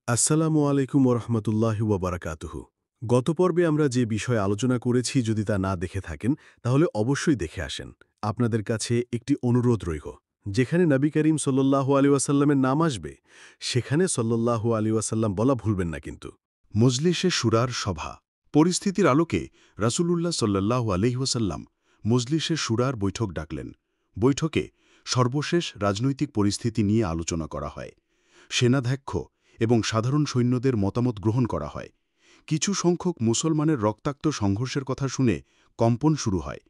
আসসালামু আলাইকুম ওরহমতুল্লাহি ওয়াবারাকাতুহু। গত পর্বে আমরা যে বিষয়ে আলোচনা করেছি যদি তা না দেখে থাকেন তাহলে অবশ্যই দেখে আসেন। আপনাদের কাছে একটি অনুরোধ রইল, যেখানে নবী করিম সাল্লাল্লাহু আলাইহি ওয়াসাল্লামের নাম আসবে সেখানে সাল্লাল্লাহু আলাইহি ওয়াসাল্লাম বলা ভুলবেন না কিন্তু। মজলিসে শুরার সভা। পরিস্থিতির আলোকে রাসূলুল্লাহ সাল্লাল্লাহু আলাইহি ওয়াসাল্লাম মজলিসে শুরার বৈঠক ডাকলেন। বৈঠকে সর্বশেষ রাজনৈতিক পরিস্থিতি নিয়ে আলোচনা করা হয়। সেনাধ্যক্ষ এবং সাধারণ সৈন্যদের মতামত গ্রহণ করা হয়। কিছু সংখ্যক মুসলমানের রক্তাক্ত সংঘর্ষের কথা শুনে কম্পন শুরু হয়।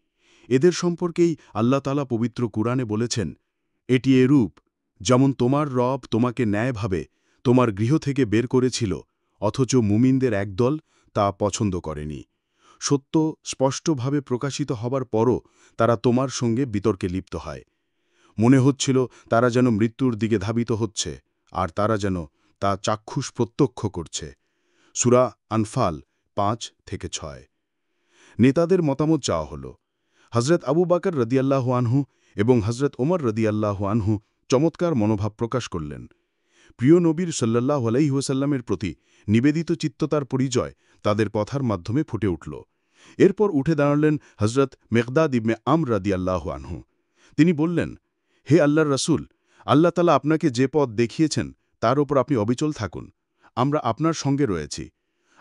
এদের সম্পর্কেই আল্লাহ তাআলা পবিত্র কুরআনে বলেছেন, এটি এরূপ যেমন তোমার রব তোমাকে ন্যায়ভাবে তোমার গৃহ থেকে বের করেছিল, অথচ মুমিনদের একদল তা পছন্দ করেনি। সত্য স্পষ্টভাবে প্রকাশিত হবার পরও তারা তোমার সঙ্গে বিতর্কে লিপ্ত হয়। মনে হচ্ছিল তারা যেন মৃত্যুর দিকে ধাবিত হচ্ছে, আর তারা যেন তা চাক্ষুষ প্রত্যক্ষ করছে। সূরা আনফাল 5-6। নেতাদের মতামত চাওয়া হল। হজরত আবু বকর রাদিয়াল্লাহু আনহু এবং হজরত ওমর রাদিয়াল্লাহু আনহু চমৎকার মনোভাব প্রকাশ করলেন। প্রিয় নবীর সাল্লাল্লাহু আলাইহি ওয়াসাল্লামের প্রতি নিবেদিত চিত্ততার পরিচয় তাদের কথার মাধ্যমে ফুটে উঠল। এরপর উঠে দাঁড়ালেন হজরত মেকদাদ ইবনে আমর রাদিয়াল্লাহু আনহু। তিনি বললেন, হে আল্লাহর রাসূল, আল্লাহ তাআলা আপনাকে যে পথ দেখিয়েছেন তার ওপর আপনি অবিচল থাকুন। আমরা আপনার সঙ্গে রয়েছি।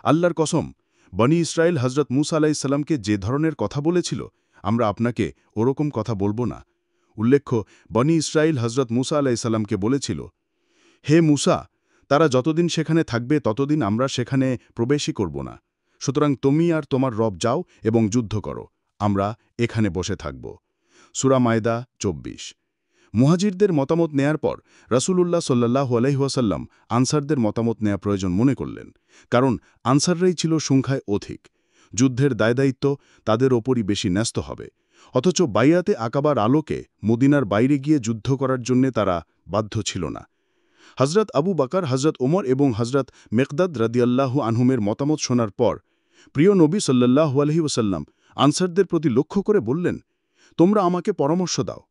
আল্লাহর কসম, বনি ইসরায়েল হজরত মূসা আলাইহিস সালামকে যে ধরনের কথা বলেছিল, আমরা আপনাকে ওরকম কথা বলবো না। উল্লেখ্য, বনি ইসরায়েল হজরত মূসা আলাইহিস সালামকে বলেছিল, হে মূসা, তারা যতদিন সেখানে থাকবে ততদিন আমরা সেখানে প্রবেশই করব না। সুতরাং তুমি আর তোমার রব যাও এবং যুদ্ধ করো, আমরা এখানে বসে থাকব। সূরা মায়দা 24। মুহাজিরদের মতামত নেয়ার পর রাসূলুল্লাহ সাল্লাল্লাহু আলাইহি ওয়াসাল্লাম আনসারদের মতামত নেয়া প্রয়োজন মনে করলেন, কারণ আনসাররাই ছিল সংখ্যায় অধিক। যুদ্ধের দায়দায়িত্ব তাদের ওপরই বেশি ন্যস্ত হবে। অথচ বাইয়াতে আকাবার আলোকে মদিনার বাইরে গিয়ে যুদ্ধ করার জন্য তারা বাধ্য ছিল না। হজরত আবু বকর, হজরত ওমর এবং হজরত মেকদাদ রাদিয়াল্লাহু আনহুমের মতামত শোনার পর প্রিয় নবী সাল্লাল্লাহু আলাইহি ওয়াসাল্লাম আনসারদের প্রতি লক্ষ্য করে বললেন, তোমরা আমাকে পরামর্শ দাও।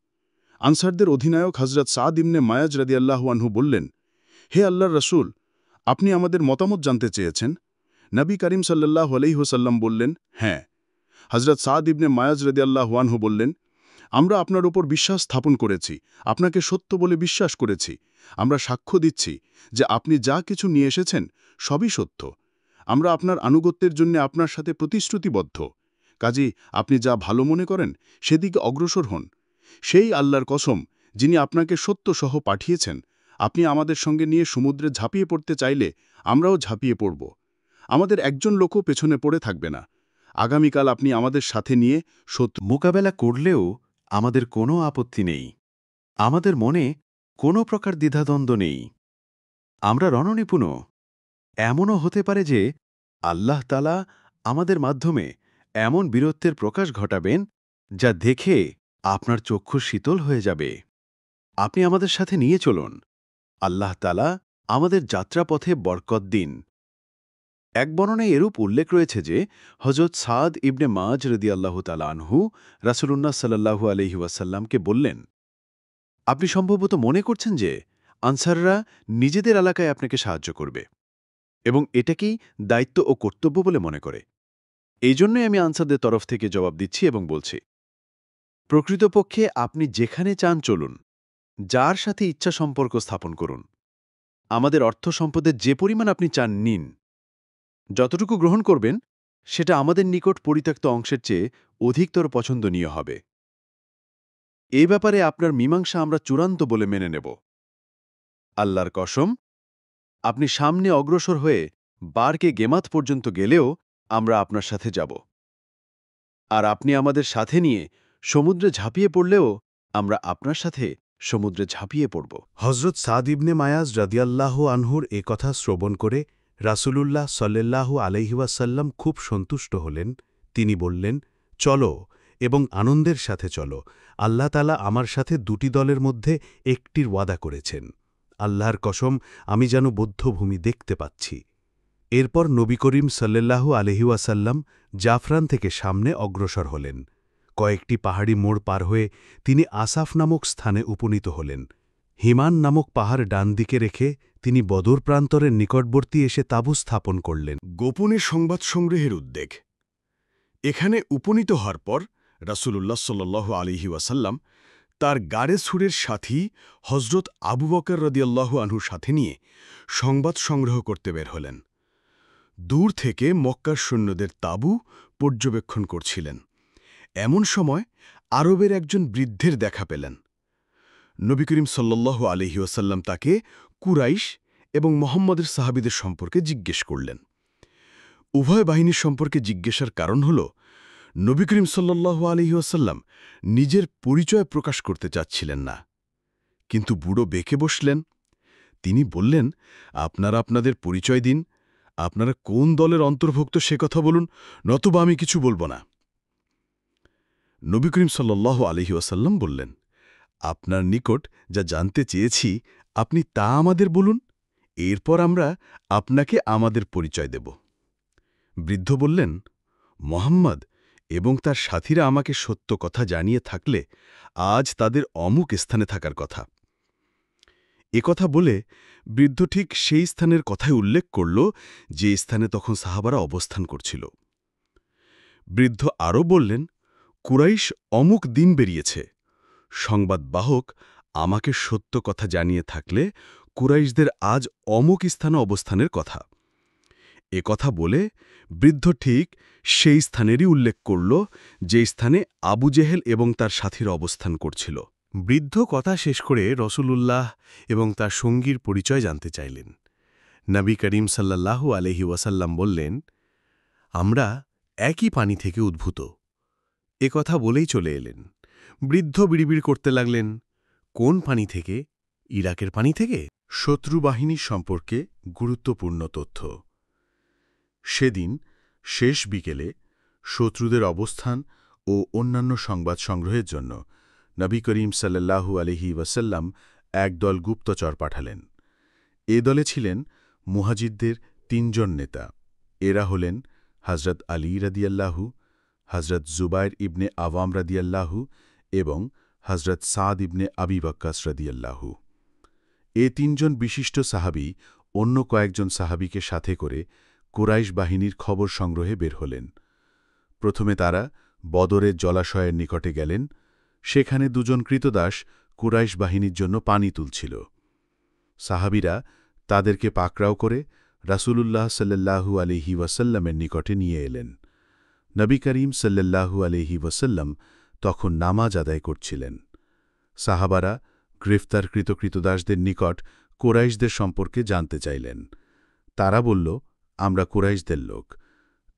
আনসারদের অধিনায়ক হজরত সাদ ইবনে মায়াজ রাদিয়াল্লাহু আনহু বললেন, হে আল্লাহর রাসূল, আপনি আমাদের মতামত জানতে চেয়েছেন? নবী করিম সাল্লাল্লাহু আলাইহি ওয়াসাল্লাম বললেন, হ্যাঁ। হজরত সাদ ইবনে মায়াজ রাদিয়াল্লাহু আনহু বললেন, আমরা আপনার উপর বিশ্বাস স্থাপন করেছি, আপনাকে সত্য বলে বিশ্বাস করেছি। আমরা সাক্ষ্য দিচ্ছি যে আপনি যা কিছু নিয়ে এসেছেন সবই সত্য। আমরা আপনার আনুগত্যের জন্য আপনার সাথে প্রতিশ্রুতিবদ্ধ। কাজেই আপনি যা ভালো মনে করেন সেদিকে অগ্রসর হন। সেই আল্লাহর কসম, যিনি আপনাকে সত্য সহ পাঠিয়েছেন, আপনি আমাদের সঙ্গে নিয়ে সমুদ্রে ঝাঁপিয়ে পড়তে চাইলে আমরাও ঝাঁপিয়ে পড়ব। আমাদের একজন লোকও পেছনে পড়ে থাকবে না। আগামীকাল আপনি আমাদের সাথে নিয়ে মোকাবেলা করলেও আমাদের কোনো আপত্তি নেই। আমাদের মনে কোনো প্রকার দ্বিধাদ্বন্দ্ব নেই। আমরা রণনিপুণ। এমনও হতে পারে যে আল্লাহ তাআলা আমাদের মাধ্যমে এমন বীরত্বের প্রকাশ ঘটাবেন যা দেখে আপনার চক্ষু শীতল হয়ে যাবে। আপনি আমাদের সাথে নিয়ে চলুন। আল্লাহ তাআলা আমাদের যাত্রাপথে বরকত দিন। এক বর্ণনায় এরূপ উল্লেখ রয়েছে যে হযরত সাদ ইবনে মাজ রাদিয়াল্লাহু তাআলা আনহু রাসূলুল্লাহ সাল্লাল্লাহু আলাইহি ওয়াসাল্লামকে বললেন, আপনি সম্ভবত মনে করছেন যে আনসাররা নিজেদের এলাকায় আপনাকে সাহায্য করবে এবং এটাকেই দায়িত্ব ও কর্তব্য বলে মনে করে। এই জন্যই আমি আনসারদের তরফ থেকে জবাব দিচ্ছি এবং বলছি, প্রকৃতপক্ষে আপনি যেখানে চান চলুন, যার সাথে ইচ্ছা সম্পর্ক স্থাপন করুন। আমাদের অর্থ সম্পদের যে পরিমাণ আপনি চান নিন। যতটুকু গ্রহণ করবেন সেটা আমাদের নিকট পরিত্যক্ত অংশের চেয়ে অধিকতর পছন্দনীয় হবে। এ ব্যাপারে আপনার মীমাংসা আমরা চূড়ান্ত বলে মেনে নেব। আল্লাহর কসম, আপনি সামনে অগ্রসর হয়ে বারকে গেমাত পর্যন্ত গেলেও আমরা আপনার সাথে যাব। আর আপনি আমাদের সাথে নিয়ে সমুদ্রে ঝাঁপিয়ে পড়লেও আমরা আপনার সাথে সমুদ্রে ঝাঁপিয়ে পড়ব। হজরত সাদ ইবনে মায়াজ রাদিয়াল্লাহু আনহুর এ কথা শ্রবণ করে রাসূলুল্লাহ সাল্লাল্লাহু আলাইহি ওয়াসাল্লাম খুব সন্তুষ্ট হলেন। তিনি বললেন, চলো এবং আনন্দের সাথে চলো। আল্লাহ তাআলা আমার সাথে দুটি দলের মধ্যে একটির ওয়াদা করেছেন। আল্লাহর কসম, আমি যেন বধ্যভূমি দেখতে পাচ্ছি। এরপর নবী করিম সাল্লাল্লাহু আলাইহি ওয়াসাল্লাম জাফরান থেকে সামনে অগ্রসর হলেন। কয়েকটি পাহাড়ি মোড় পার হয়ে তিনি আসাফ নামক স্থানে উপনীত হলেন। হিমান নামক পাহাড় ডান দিকে রেখে তিনি বদর প্রান্তরের নিকটবর্তী এসে তাঁবু স্থাপন করলেন। গোপনে সংবাদ সংগ্রহের উদ্বেগ। এখানে উপনীত হওয়ার পর রাসূলুল্লাহ সাল্লাল্লাহু আলাইহি ওয়াসাল্লাম তার গাড়ে সুরের সাথী হজরত আবু বকর রাদিয়াল্লাহু আনহুর সাথে নিয়ে সংবাদ সংগ্রহ করতে বের হলেন। দূর থেকে মক্কার সৈন্যদের তাঁবু পর্যবেক্ষণ করছিলেন। এমন সময় আরবের একজন বৃদ্ধের দেখা পেলেন। নবী করিম সাল্লাল্লাহু আলাইহি ওয়াসাল্লাম তাকে কুরাইশ এবং মুহাম্মদের সাহাবীদের সম্পর্কে জিজ্ঞেস করলেন। উভয় বাহিনীর সম্পর্কে জিজ্ঞাসার কারণ হল নবী করিম সাল্লাল্লাহু আলাইহি ওয়াসাল্লাম নিজের পরিচয় প্রকাশ করতে চাচ্ছিলেন না। কিন্তু বুড়ো বেঁকে বসলেন। তিনি বললেন, আপনারা আপনাদের পরিচয় দিন, আপনারা কোন দলের অন্তর্ভুক্ত সে কথা বলুন, নতুবা আমি কিছু বলবো না। নবী করিম সাল্লাল্লাহু আলাইহি ওয়াসাল্লাম বললেন, আপনার নিকট যা জানতে চেয়েছি আপনি তা আমাদের বলুন, এরপর আমরা আপনাকে আমাদের পরিচয় দেব। বৃদ্ধ বললেন, মুহাম্মদ এবং তার সাথীরা আমাকে সত্য কথা জানিয়ে থাকলে আজ তাদের অমুক স্থানে থাকার কথা। কথা বলে বৃদ্ধ ঠিক সেই স্থানের কথাই উল্লেখ করল যে স্থানে তখন সাহাবারা অবস্থান করছিল। বৃদ্ধ আরও বললেন, কুরাইশ অমুক দিন বেরিয়েছে। সংবাদবাহক আমাকে সত্য কথা জানিয়ে থাকলে কুরাইশদের আজ অমুক স্থানে অবস্থানের কথা। কথা বলে বৃদ্ধ ঠিক সেই স্থানেরই উল্লেখ করল যে স্থানে আবু জেহেল এবং তার সাথীরা অবস্থান করছিল। বৃদ্ধ কথা শেষ করে রাসূলুল্লাহ এবং তার সঙ্গীর পরিচয় জানতে চাইলেন। নবী করিম সাল্লাল্লাহু আলাইহি ওয়াসাল্লাম বললেন, আমরা একই পানি থেকে উদ্ভূত। কথা বলেই চলে এলেন। বৃদ্ধ বিড়বিড় করতে লাগলেন, কোন পানি থেকে? ইরাকের পানি থেকে? শত্রু বাহিনীর সম্পর্কে গুরুত্বপূর্ণ তথ্য। সেদিন শেষ বিকেলে শত্রুদের অবস্থান ও অন্যান্য সংবাদ সংগ্রহের জন্য নবী করিম সাল্লাল্লাহু আলাইহি ওয়াসাল্লাম একদল গুপ্তচর পাঠালেন। এ দলে ছিলেন মুহাজিরদের ৩ জন নেতা। এরা হলেন হযরত আলী রাদিয়াল্লাহু, হযরত জুবাইর ইবনে আওয়াম রাদিয়াল্লাহু এবং হযরত সাদ ইবনে আবি ওয়াক্কাস রাদিয়াল্লাহু। এ ৩ জন বিশিষ্ট সাহাবী অন্য কয়েকজন সাহাবীকে সাথে করে কুরাইশ বাহিনীর খবর সংগ্রহে বের হলেন। প্রথমে তারা বদরের জলাশয়ের নিকটে গেলেন। সেখানে ২ জন কৃতদাস কুরাইশ বাহিনীর জন্য পানি তুলছিল। সাহাবীরা তাদেরকে পাকড়াও করে রাসূলুল্লাহ সাল্লাল্লাহু আলাইহি ওয়াসাল্লামের নিকটে নিয়ে এলেন। নবী করিম সাল্লাল্লাহু আলাইহি ওয়াসাল্লাম তখন নামাজ আদায় করছিলেন। সাহাবারা গ্রেফতারকৃত কৃতদাসদের নিকট কুরাইশদের সম্পর্কে জানতে চাইলেন। তারা বলল, আমরা কুরাইশদের লোক।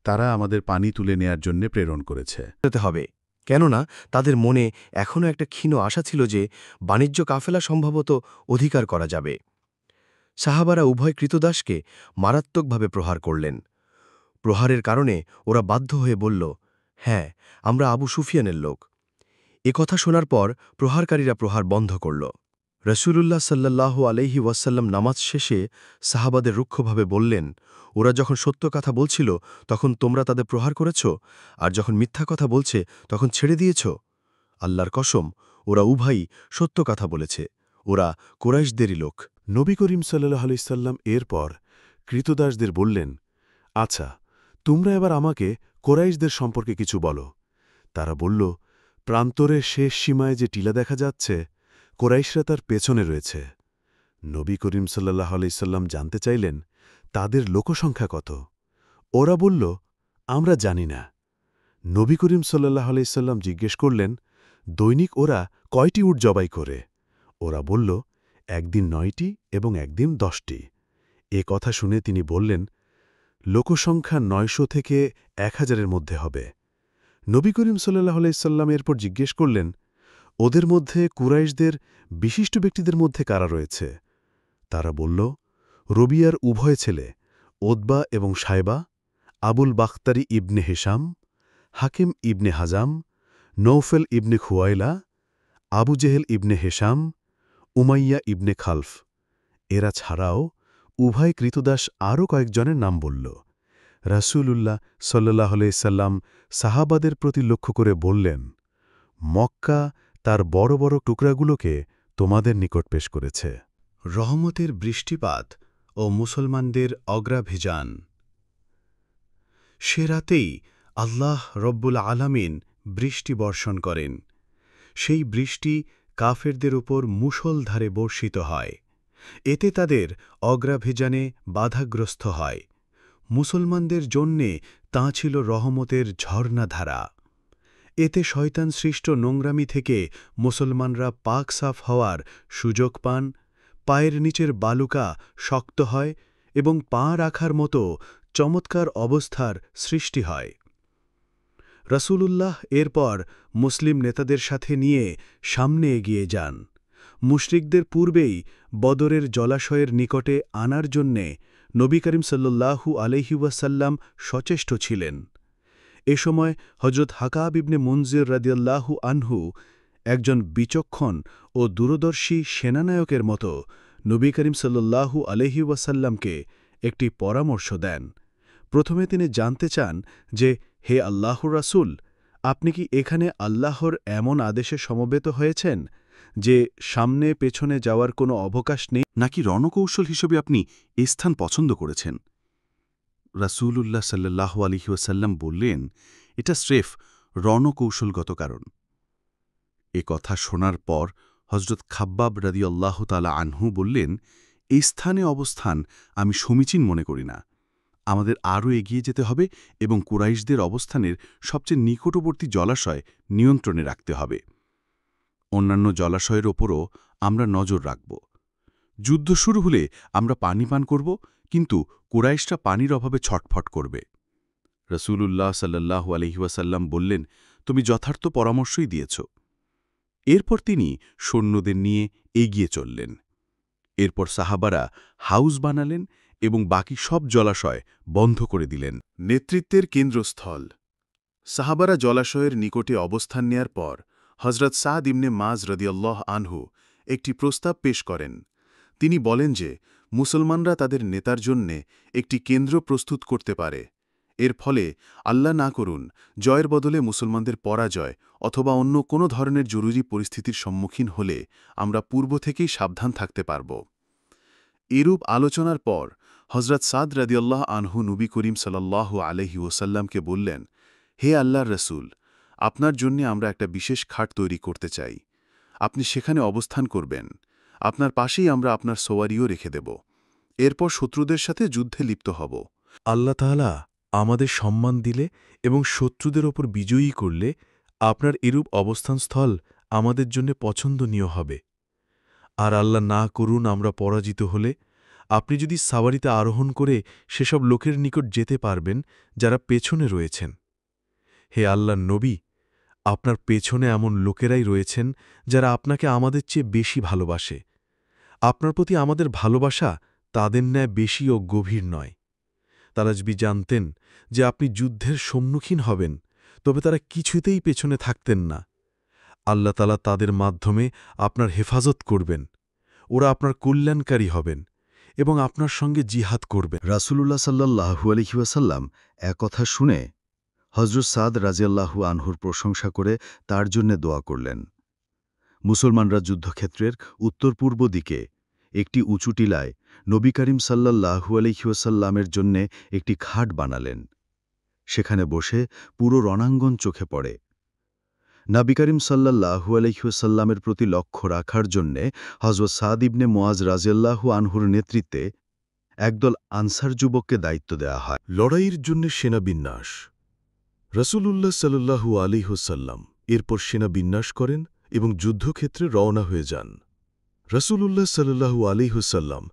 তারা আমাদের পানি তুলে নেয়ার জন্য প্রেরণ করেছে। হবে, কেননা তাদের মনে এখনও একটা ক্ষীণ আশা ছিল যে বাণিজ্য কাফেলা সম্ভবত অধিকার করা যাবে। সাহাবারা উভয় কৃতদাসকে মারাত্মকভাবে প্রহার করলেন। প্রহারের কারণে ওরা বাধ্য হয়ে বলল, হ্যাঁ, আমরা আবু সুফিয়ানের লোক। কথা শোনার পর প্রহারকারীরা প্রহার বন্ধ করল। রাসূলুল্লাহ সাল্লাল্লাহু আলাইহি ওয়াসাল্লাম নামাজ শেষে সাহাবাদের রুক্ষভাবে বললেন, ওরা যখন সত্য কথা বলছিল তখন তোমরা তাদের প্রহার করেছ, আর যখন মিথ্যা কথা বলছে তখন ছেড়ে দিয়েছ। আল্লাহর কসম, ওরা উভয়ই সত্য কথা বলেছে। ওরা কুরাইশদেরই লোক। নবী করিম সাল্লাল্লাহু আলাইহি সাল্লাম এরপর কৃতদাসদের বললেন, আচ্ছা, তোমরা এবার আমাকে কুরাইশদের সম্পর্কে কিছু বলো। তারা বলল, প্রান্তরের শেষ সীমায় যে টিলা দেখা যাচ্ছে, কুরাইশরা তার পেছনে রয়েছে। নবী করিম সাল্লাল্লাহু আলাইহি সাল্লাম জানতে চাইলেন, তাদের লোকসংখ্যা কত? ওরা বলল, আমরা জানি না। নবী করিম সাল্লাল্লাহু আলাইহি সাল্লাম জিজ্ঞেস করলেন, দৈনিক ওরা কয়টি উট জবাই করে? ওরা বলল, একদিন ৯টি এবং একদিন ১০টি। কথা শুনে তিনি বললেন, লোকসংখ্যা ৯০০ থেকে ১,০০০-এর মধ্যে হবে। নবী করিম সাল্লাল্লাহু আলাইহি সাল্লাম এরপর জিজ্ঞেস করলেন, ওদের মধ্যে কুরাইশদের বিশিষ্ট ব্যক্তিদের মধ্যে কারা রয়েছে? তারা বলল, রবিয়ার উভয় ছেলে ওতবা এবং সায়বা, আবুল বাখতারি ইবনে হিশাম, হাকিম ইবনে হাজাম, নৌফেল ইবনে খুয়াইলা, আবু জেহেল ইবনে হিশাম, উমাইয়া ইবনে খালফ। এরা ছাড়াও উভয় কৃতদাস আরও কয়েকজনের নাম বলল। রাসূলুল্লাহ সাল্লাল্লাহু আলাইহি সাল্লাম সাহাবাদের প্রতি লক্ষ্য করে বললেন, মক্কা তার বড় বড় টুকরাগুলোকে তোমাদের নিকট পেশ করেছে। রহমতের বৃষ্টিপাত ও মুসলমানদের অগ্রাভিযান। সে রাতেই আল্লাহ রব্বুল আলামিন বৃষ্টি বর্ষণ করেন। সেই বৃষ্টি কাফেরদের উপর মুষলধারে বর্ষিত হয়। এতে তাদের অগ্রাভিযানে বাধাগ্রস্ত হয়। মুসলমানদের জন্যে তা ছিল রহমতের ঝর্ণাধারা। এতে শয়তান সৃষ্ট নোংরামি থেকে মুসলমানরা পাক সাফ হওয়ার সুযোগ পান, পায়ের নিচের বালুকা শক্ত হয় এবং পা রাখার মতো চমৎকার অবস্থার সৃষ্টি হয়। রাসূলুল্লাহ এরপর মুসলিম নেতাদের সাথে নিয়ে সামনে এগিয়ে যান। মুশরিকদের পূর্বেই বদরের জলাশয়ের নিকটে আনার জন্যে নবী করিম সাল্লাল্লাহু আলাইহি ওয়াসাল্লাম সচেষ্ট ছিলেন। এ সময় হযরত হাকাব ইবনে মুনজির রাদিয়াল্লাহু আনহু একজন বিচক্ষণ ও দূরদর্শী সেনানায়কের মতো নবী করিম সাল্লাল্লাহু আলাইহি ওয়াসাল্লামকে একটি পরামর্শ দেন। প্রথমে তিনি জানতে চান যে, হে আল্লাহর রাসূল, আপনি কি এখানে আল্লাহর এমন আদেশে সমবেত হয়েছেন যে সামনে পেছনে যাওয়ার কোনো অবকাশ নেই? নাকি রণকৌশল হিসেবে আপনি এ স্থান পছন্দ করেছেন? রাসূলুল্লাহ সাল্লাল্লাহু আলাইহি ওয়াসাল্লাম বললেন, এটা স্রেফ রণকৌশলগত কারণ। এ কথা শোনার পর হযরত খাব্বাব রাদিয়াল্লাহু তাআলা আনহু বললেন, এই স্থানে অবস্থান আমি সমীচীন মনে করি না। আমাদের আরও এগিয়ে যেতে হবে এবং কুরাইশদের অবস্থানের সবচেয়ে নিকটবর্তী জলাশয় নিয়ন্ত্রণে রাখতে হবে। অন্যান্য জলাশয়ের ওপরও আমরা নজর রাখব। যুদ্ধ শুরু হলে আমরা পানি পান করব, কিন্তু কুরাইশরা পানির অভাবে ছটফট করবে। রাসূলুল্লাহ সাল্লাল্লাহু আলাইহি ওয়াসাল্লাম বললেন, তুমি যথার্থ পরামর্শই দিয়েছ। এরপর তিনি সৈন্যদের নিয়ে এগিয়ে চললেন। এরপর সাহাবারা হাউস বানালেন এবং বাকি সব জলাশয় বন্ধ করে দিলেন। নেতৃত্বের কেন্দ্রস্থল। সাহাবারা জলাশয়ের নিকটে অবস্থান নেয়ার পর হযরত সাদ ইবনে মাজ রাদিয়াল্লাহু আনহু একটি প্রস্তাব পেশ করেন। তিনি বলেন যে মুসলমানরা তাদের নেতার জন্যে একটি কেন্দ্র প্রস্তুত করতে পারে। এর ফলে আল্লাহ না করুন জয়ের বদলে মুসলমানদের পরাজয় অথবা অন্য কোনো ধরনের জরুরি পরিস্থিতির সম্মুখীন হলে আমরা পূর্ব থেকেই সাবধান থাকতে পারব। এরূপ আলোচনার পর হযরত সাদ রাদিয়াল্লাহু আনহু নবী করিম সাল্লাল্লাহু আলাইহি ওয়াসাল্লামকে বললেন, হে আল্লাহর রাসূল, আপনার জন্যে আমরা একটা বিশেষ খাট তৈরি করতে চাই। আপনি সেখানে অবস্থান করবেন। আপনার পাশেই আমরা আপনার সোয়ারিও রেখে দেব। এরপর শত্রুদের সাথে যুদ্ধে লিপ্ত হব। আল্লাহ তাআলা আমাদের সম্মান দিলে এবং শত্রুদের ওপর বিজয়ী করলে আপনার এরূপ অবস্থানস্থল আমাদের জন্য পছন্দনীয় হবে। আর আল্লাহ না করুন আমরা পরাজিত হলে আপনি যদি সাওয়ারিতে আরোহণ করে সেসব লোকের নিকট যেতে পারবেন যারা পেছনে রয়েছেন। হে আল্লাহর নবী, আপনার পেছনে এমন লোকেরাই রয়েছেন যারা আপনাকে আমাদের চেয়ে বেশি ভালোবাসে। আপনার প্রতি আমাদের ভালোবাসা তাদের ন্যায় বেশি ও গভীর নয়। তারা যদি জানতেন যে আপনি যুদ্ধের সম্মুখীন হবেন, তবে তারা কিছুতেই পেছনে থাকতেন না। আল্লাহ তাআলা তাদের মাধ্যমে আপনার হেফাজত করবেন। ওরা আপনার কল্যাণকারী হবেন এবং আপনার সঙ্গে জিহাদ করবেন। রাসূলুল্লাহ সাল্লাল্লাহু আলাইহি ওয়াসাল্লাম একথা শুনে হযরত সাদ রাদিয়াল্লাহু আনহুর প্রশংসা করে তার জন্য দোয়া করলেন। মুসলমানরা যুদ্ধক্ষেত্রের উত্তর-পূর্ব দিকে একটি উঁচু টিলায় নবী করিম সাল্লাল্লাহু আলাইহি ওয়াসাল্লামের জন্যে একটি খাট বানালেন। সেখানে বসে পুরো রণাঙ্গন চোখে পড়ে। নবী করিম সাল্লাল্লাহু আলাইহি ওয়াসাল্লামের প্রতি লক্ষ্য রাখার জন্যে হযরত সাদ ইবনে মুআজ রাদিয়াল্লাহু আনহুর নেতৃত্বে একদল আনসার যুবককে দায়িত্ব দেওয়া হয়। লড়াইয়ের জন্য সেনাবিন্যাস। রাসূলুল্লাহ সাল্লাল্লাহু আলাইহি ওয়াসাল্লাম এরপর সেনাবিন্যাস করেন এবং যুদ্ধক্ষেত্রে রওনা হয়ে যান। রাসূলুল্লাহ সাল্লাল্লাহু আলাইহি ওয়াসাল্লাম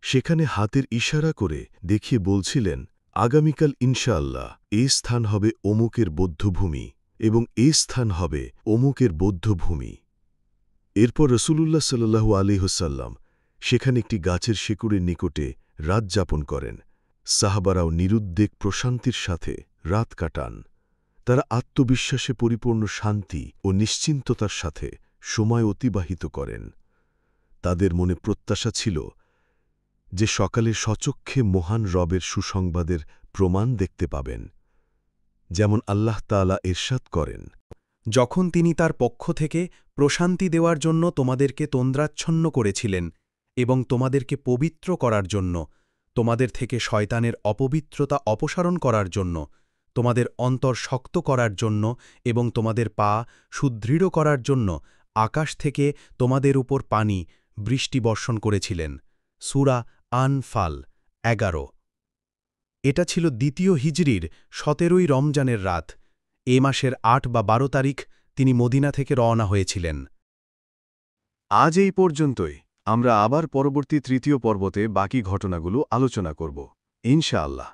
সেখানে হাতের ইশারা করে দেখিয়ে বলছিলেন, আগামীকাল ইনশাআল্লাহ এই স্থান হবে অমুকের বৌদ্ধভূমি এবং এই স্থান হবে অমুকের বৌদ্ধভূমি। এরপর রাসূলুল্লাহ সাল্লাল্লাহু আলাইহি ওয়াসাল্লাম সেখানে একটি গাছের শেকড়ের নিকটে রাত যাপন করেন। সাহাবারাও নিরুদ্বেগ প্রশান্তির সাথে রাত কাটান। তারা আত্মবিশ্বাসে পরিপূর্ণ শান্তি ও নিশ্চিন্ততার সাথে সময় অতিবাহিত করেন। তাদের মনে প্রত্যাশা ছিল যে সকালে সচক্ষে মহান রবের সুসংবাদের প্রমাণ দেখতে পাবেন, যেমন আল্লাহ তাআলা ইরশাদ করেন, যখন তিনি তার পক্ষ থেকে প্রশান্তি দেওয়ার জন্য তোমাদেরকে তন্দ্রাচ্ছন্ন করেছিলেন এবং তোমাদেরকে পবিত্র করার জন্য, তোমাদের থেকে শয়তানের অপবিত্রতা অপসারণ করার জন্য, তোমাদের অন্তর শক্ত করার জন্য এবং তোমাদের পা সুদৃঢ় করার জন্য আকাশ থেকে তোমাদের উপর পানি, বৃষ্টি বর্ষণ করেছিলেন। সূরা আনফাল 11। এটা ছিল দ্বিতীয় হিজরির 17ই রমজানের রাত। এ মাসের 8 বা 12 তারিখ তিনি মদিনা থেকে রওনা হয়েছিলেন। আজ এই পর্যন্তই। আমরা আবার পরবর্তী তৃতীয় পর্বতে বাকি ঘটনাগুলো আলোচনা করব ইনশাআল্লাহ।